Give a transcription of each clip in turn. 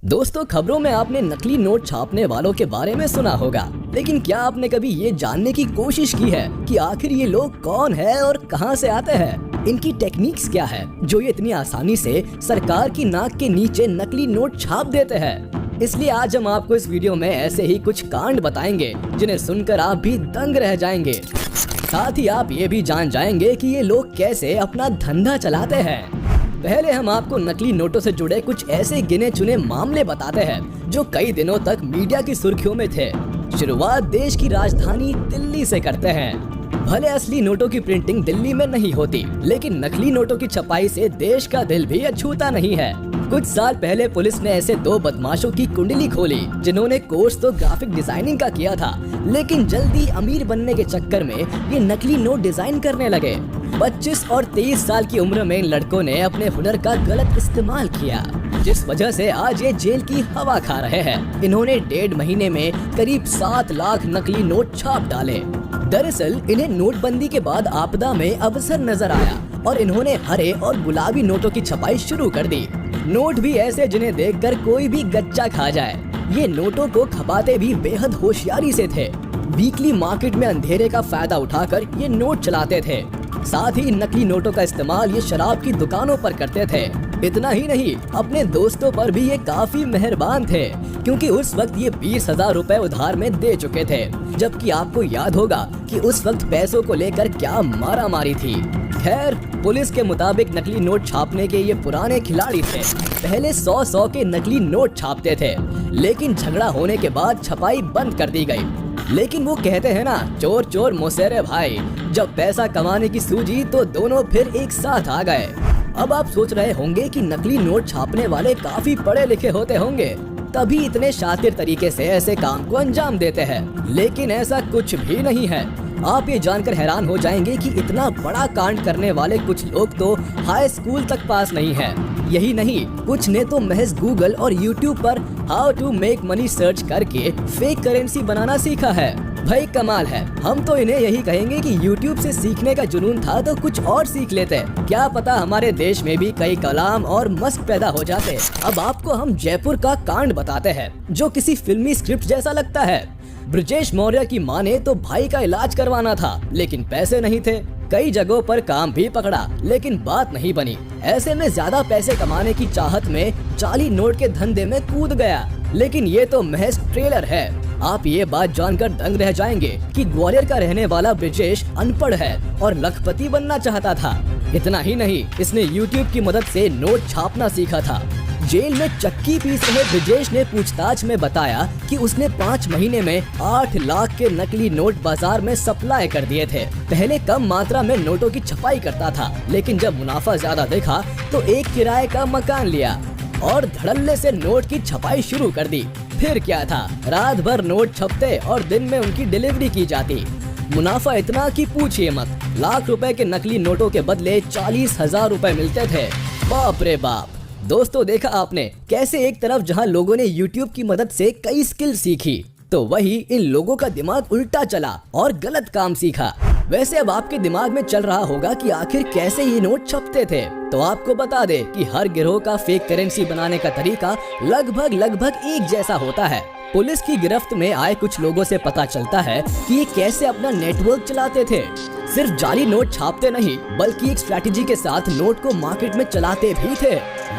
दोस्तों, खबरों में आपने नकली नोट छापने वालों के बारे में सुना होगा, लेकिन क्या आपने कभी ये जानने की कोशिश की है कि आखिर ये लोग कौन है और कहां से आते हैं? इनकी टेक्निक्स क्या है जो ये इतनी आसानी से सरकार की नाक के नीचे नकली नोट छाप देते हैं? इसलिए आज हम आपको इस वीडियो में ऐसे ही कुछ कांड बताएंगे जिन्हें सुनकर आप भी दंग रह जाएंगे। साथ ही आप ये भी जान जाएंगे कि ये लोग कैसे अपना धंधा चलाते हैं। पहले हम आपको नकली नोटों से जुड़े कुछ ऐसे गिने चुने मामले बताते हैं जो कई दिनों तक मीडिया की सुर्खियों में थे। शुरुआत देश की राजधानी दिल्ली से करते हैं। भले असली नोटों की प्रिंटिंग दिल्ली में नहीं होती, लेकिन नकली नोटों की छपाई से देश का दिल भी अछूता नहीं है। कुछ साल पहले पुलिस ने ऐसे दो बदमाशों की कुंडली खोली जिन्होंने कोर्स तो ग्राफिक डिजाइनिंग का किया था, लेकिन जल्दी अमीर बनने के चक्कर में ये नकली नोट डिजाइन करने लगे। 25 और 23 साल की उम्र में इन लड़कों ने अपने हुनर का गलत इस्तेमाल किया, जिस वजह से आज ये जेल की हवा खा रहे हैं। इन्होंने 1.5 महीने में करीब 7 लाख नकली नोट छाप डाले। दरअसल इन्हें नोटबंदी के बाद आपदा में अवसर नजर आया और इन्होंने हरे और गुलाबी नोटों की छपाई शुरू कर दी। नोट भी ऐसे जिन्हें देखकर कोई भी गच्चा खा जाए। ये नोटों को खपाते भी बेहद होशियारी से थे। वीकली मार्केट में अंधेरे का फायदा उठाकर ये नोट चलाते थे। साथ ही नकली नोटों का इस्तेमाल ये शराब की दुकानों पर करते थे। इतना ही नहीं, अपने दोस्तों पर भी ये काफी मेहरबान थे, क्योंकि उस वक्त ये 20,000 रुपए उधार में दे चुके थे। जबकि आपको याद होगा कि उस वक्त पैसों को लेकर क्या मारामारी थी। खैर, पुलिस के मुताबिक नकली नोट छापने के ये पुराने खिलाड़ी थे। पहले 100 के नकली नोट छापते थे, लेकिन झगड़ा होने के बाद छपाई बंद कर दी गई। लेकिन वो कहते हैं ना, चोर चोर मुसेरे भाई। जब पैसा कमाने की सूझी तो दोनों फिर एक साथ आ गए। अब आप सोच रहे होंगे कि नकली नोट छापने वाले काफी पढ़े लिखे होते होंगे, तभी इतने शातिर तरीके से ऐसे काम को अंजाम देते हैं। लेकिन ऐसा कुछ भी नहीं है। आप ये जानकर हैरान हो जाएंगे कि इतना बड़ा कांड करने वाले कुछ लोग तो हाई स्कूल तक पास नहीं है। यही नहीं, कुछ ने तो महज गूगल और यूट्यूब पर how to make money search करके फेक करेंसी बनाना सीखा है। भाई कमाल है। हम तो इन्हें यही कहेंगे कि यूट्यूब से सीखने का जुनून था तो कुछ और सीख लेते। क्या पता हमारे देश में भी कई कलाम और मस्क पैदा हो जाते। अब आपको हम जयपुर का कांड बताते हैं जो किसी फिल्मी स्क्रिप्ट जैसा लगता है। ब्रजेश मौर्य की मां ने तो भाई का इलाज करवाना था, लेकिन पैसे नहीं थे। कई जगहों पर काम भी पकड़ा, लेकिन बात नहीं बनी। ऐसे में ज्यादा पैसे कमाने की चाहत में जाली नोट के धंधे में कूद गया। लेकिन ये तो महज ट्रेलर है। आप ये बात जानकर दंग रह जाएंगे कि ग्वालियर का रहने वाला ब्रजेश अनपढ़ है और लखपति बनना चाहता था। इतना ही नहीं, इसने यूट्यूब की मदद से नोट छापना सीखा था। जेल में चक्की पीस रहे ब्रजेश ने पूछताछ में बताया कि उसने 5 महीने में 8 लाख के नकली नोट बाजार में सप्लाई कर दिए थे। पहले कम मात्रा में नोटों की छपाई करता था, लेकिन जब मुनाफा ज्यादा देखा तो एक किराए का मकान लिया और धड़ल्ले से नोट की छपाई शुरू कर दी। फिर क्या था, रात भर नोट छपते और दिन में उनकी डिलीवरी की जाती। मुनाफा इतना कि पूछिए मत। लाख रुपए के नकली नोटों के बदले 40,000 रुपए मिलते थे। बाप रे बाप। दोस्तों, देखा आपने कैसे एक तरफ जहां लोगों ने YouTube की मदद से कई स्किल सीखी, तो वही इन लोगों का दिमाग उल्टा चला और गलत काम सीखा। वैसे अब आपके दिमाग में चल रहा होगा कि आखिर कैसे ये नोट छपते थे। तो आपको बता दे कि हर गिरोह का फेक करेंसी बनाने का तरीका लगभग एक जैसा होता है। पुलिस की गिरफ्त में आए कुछ लोगों से पता चलता है कि ये कैसे अपना नेटवर्क चलाते थे। सिर्फ जाली नोट छापते नहीं, बल्कि एक स्ट्रैटेजी के साथ नोट को मार्केट में चलाते भी थे।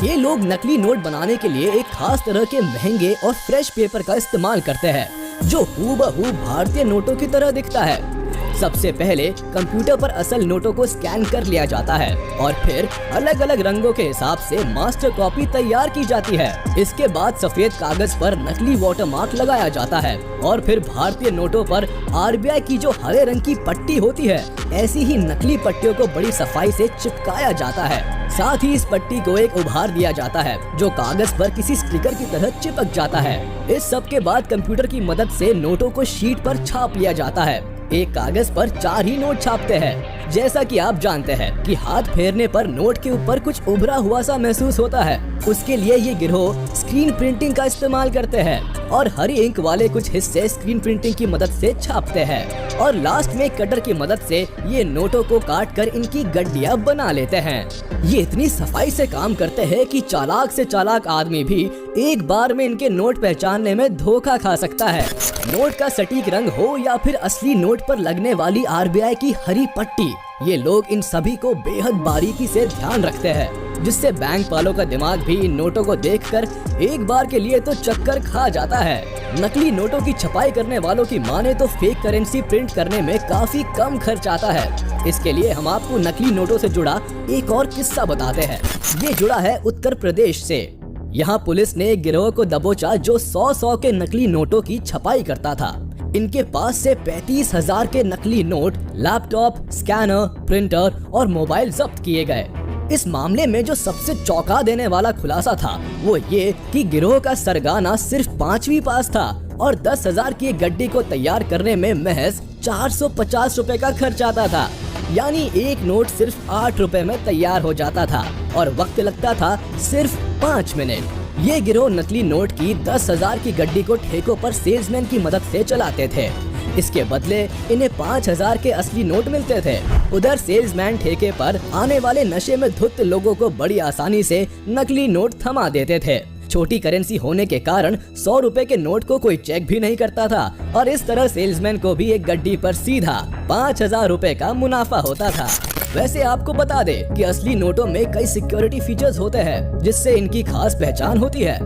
ये लोग नकली नोट बनाने के लिए एक खास तरह के महंगे और फ्रेश पेपर का इस्तेमाल करते हैं, जो हूबहू भारतीय नोटों की तरह दिखता है। सबसे पहले कंप्यूटर पर असल नोटों को स्कैन कर लिया जाता है और फिर अलग अलग रंगों के हिसाब से मास्टर कॉपी तैयार की जाती है। इसके बाद सफेद कागज पर नकली वाटरमार्क लगाया जाता है और फिर भारतीय नोटों पर RBI की जो हरे रंग की पट्टी होती है, ऐसी ही नकली पट्टियों को बड़ी सफाई से चिपकाया जाता है। साथ ही इस पट्टी को एक उभार दिया जाता है जो कागज पर किसी स्टिकर की तरह चिपक जाता है। इस सब के बाद कंप्यूटर की मदद से नोटों को शीट पर छाप लिया जाता है। एक कागज पर 4 ही नोट छापते हैं। जैसा कि आप जानते हैं कि हाथ फेरने पर नोट के ऊपर कुछ उभरा हुआ सा महसूस होता है, उसके लिए ये गिरोह स्क्रीन प्रिंटिंग का इस्तेमाल करते हैं और हरी इंक वाले कुछ हिस्से स्क्रीन प्रिंटिंग की मदद से छापते हैं और लास्ट में कटर की मदद से ये नोटों को काट कर इनकी गड्डियां बना लेते हैं। ये इतनी सफाई से काम करते हैं कि चालाक से चालाक आदमी भी एक बार में इनके नोट पहचानने में धोखा खा सकता है। नोट का सटीक रंग हो या फिर असली नोट पर लगने वाली RBI की हरी पट्टी, ये लोग इन सभी को बेहद बारीकी से ध्यान रखते हैं, जिससे बैंक वालों का दिमाग भी इन नोटों को देखकर एक बार के लिए तो चक्कर खा जाता है। नकली नोटों की छपाई करने वालों की माने तो फेक करेंसी प्रिंट करने में काफी कम खर्च आता है। इसके लिए हम आपको नकली नोटों से जुड़ा एक और किस्सा बताते हैं। ये जुड़ा है उत्तर प्रदेश से। यहाँ पुलिस ने एक गिरोह को दबोचा जो 100 के नकली नोटों की छपाई करता था। इनके पास से 35,000 के नकली नोट, लैपटॉप, स्कैनर, प्रिंटर और मोबाइल जब्त किए गए। इस मामले में जो सबसे चौंका देने वाला खुलासा था वो ये कि गिरोह का सरगना सिर्फ 5वीं पास था और 10,000 की गड्डी को तैयार करने में महज 450 रुपए का खर्च आता था। यानी एक नोट सिर्फ 8 रुपए में तैयार हो जाता था और वक्त लगता था सिर्फ 5 मिनट। ये गिरोह नकली नोट की 10,000 की गड्डी को ठेकों पर सेल्समैन की मदद से चलाते थे। इसके बदले इन्हें 5,000 के असली नोट मिलते थे। उधर सेल्समैन ठेके पर आने वाले नशे में धुत लोगों को बड़ी आसानी से नकली नोट थमा देते थे। छोटी करेंसी होने के कारण 100 रुपए के नोट को कोई चेक भी नहीं करता था और इस तरह सेल्समैन को भी एक गड्डी पर सीधा 5,000 रुपए का मुनाफा होता था। वैसे आपको बता दे कि असली नोटों में कई सिक्योरिटी फीचर्स होते हैं जिससे इनकी खास पहचान होती है।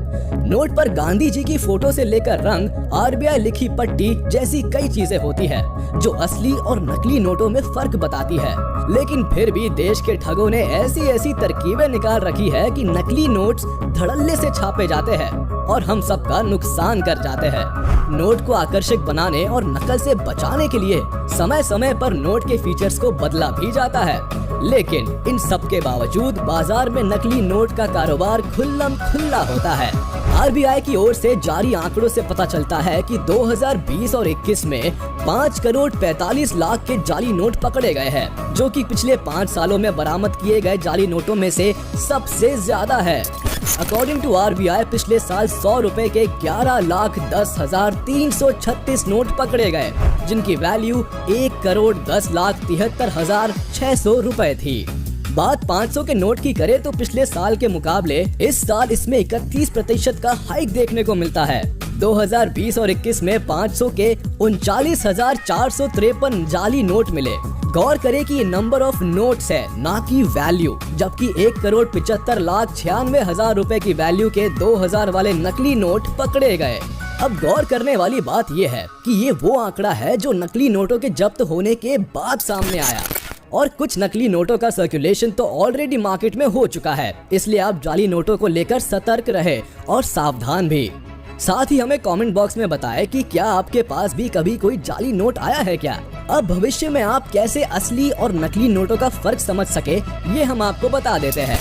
नोट पर गांधी जी की फोटो से लेकर रंग, RBI लिखी पट्टी जैसी कई चीजें होती है जो असली और नकली नोटों में फर्क बताती है। लेकिन फिर भी देश के ठगों ने ऐसी तरकीबें निकाल रखी है कि नकली नोट्स धड़ल्ले से छापे जाते हैं और हम सबका नुकसान कर जाते हैं। नोट को आकर्षक बनाने और नकल से बचाने के लिए समय समय पर नोट के फीचर्स को बदला भी जाता है। लेकिन इन सब के बावजूद बाजार में नकली नोट का कारोबार खुल्लम खुल्ला होता है। RBI की ओर से जारी आंकड़ों से पता चलता है कि 2020 और 21 में 5 करोड़ 45 लाख के जाली नोट पकड़े गए हैं, जो कि पिछले 5 सालों में बरामद किए गए जाली नोटों में से सबसे ज्यादा है। अकॉर्डिंग टू RBI पिछले साल 100 रुपए के 11,10,336 नोट पकड़े गए, जिनकी वैल्यू 1,10,73,600 रुपए थी। बात 500 के नोट की करें तो पिछले साल के मुकाबले इस साल इसमें 31% का हाइक देखने को मिलता है। 2020 और 21 में 500 के 39,453 जाली नोट मिले। गौर करें कि ये नंबर ऑफ नोट्स है, ना कि वैल्यू, जबकि 1,75,96,000 रुपए की वैल्यू के 2,000 वाले नकली नोट पकड़े गए। अब गौर करने वाली बात ये है कि ये वो आंकड़ा है जो नकली नोटों के जब्त होने के बाद सामने आया और कुछ नकली नोटों का सर्कुलेशन तो ऑलरेडी मार्केट में हो चुका है। इसलिए आप जाली नोटों को लेकर सतर्क रहे और सावधान भी। साथ ही हमें कमेंट बॉक्स में बताएं कि क्या आपके पास भी कभी कोई जाली नोट आया है क्या। अब भविष्य में आप कैसे असली और नकली नोटों का फर्क समझ सके, ये हम आपको बता देते हैं।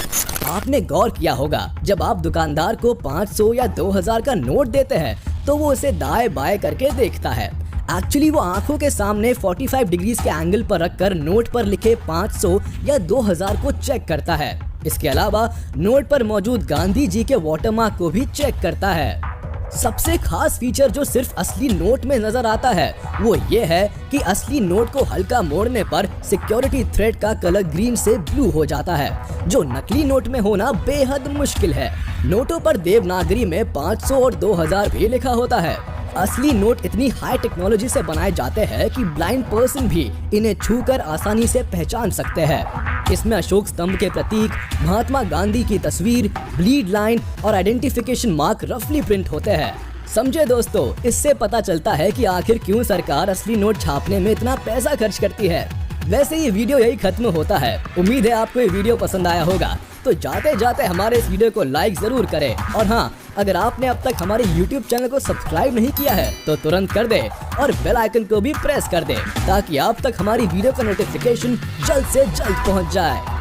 आपने गौर किया होगा जब आप दुकानदार को 500 या 2,000 का नोट देते हैं तो वो उसे दाएं बाएं करके देखता है। एक्चुअली वो आंखों के सामने 45 डिग्रीज के एंगल पर रखकर नोट पर लिखे 500 या 2,000 को चेक करता है। इसके अलावा नोट पर मौजूद गांधी जी के वाटरमार्क को भी चेक करता है। सबसे खास फीचर जो सिर्फ असली नोट में नजर आता है वो ये है कि असली नोट को हल्का मोड़ने पर सिक्योरिटी थ्रेड का कलर ग्रीन से ब्लू हो जाता है, जो नकली नोट में होना बेहद मुश्किल है। नोटों पर देवनागरी में 500 और 2,000 भी लिखा होता है। असली नोट इतनी हाई टेक्नोलॉजी से बनाए जाते हैं कि ब्लाइंड पर्सन भी इन्हें छूकर आसानी से पहचान सकते हैं। इसमें अशोक स्तंभ के प्रतीक, महात्मा गांधी की तस्वीर, ब्लीड लाइन और आइडेंटिफिकेशन मार्क रफली प्रिंट होते हैं। समझे दोस्तों, इससे पता चलता है कि आखिर क्यों सरकार असली नोट छापने में इतना पैसा खर्च करती है। वैसे ये वीडियो यही खत्म होता है। उम्मीद है आपको ये वीडियो पसंद आया होगा, तो जाते जाते हमारे इस वीडियो को लाइक जरूर करें और हाँ, अगर आपने अब तक हमारे YouTube चैनल को सब्सक्राइब नहीं किया है तो तुरंत कर दे और बेल आइकन को भी प्रेस कर दे ताकि आप तक हमारी वीडियो का नोटिफिकेशन जल्द से जल्द पहुंच जाए।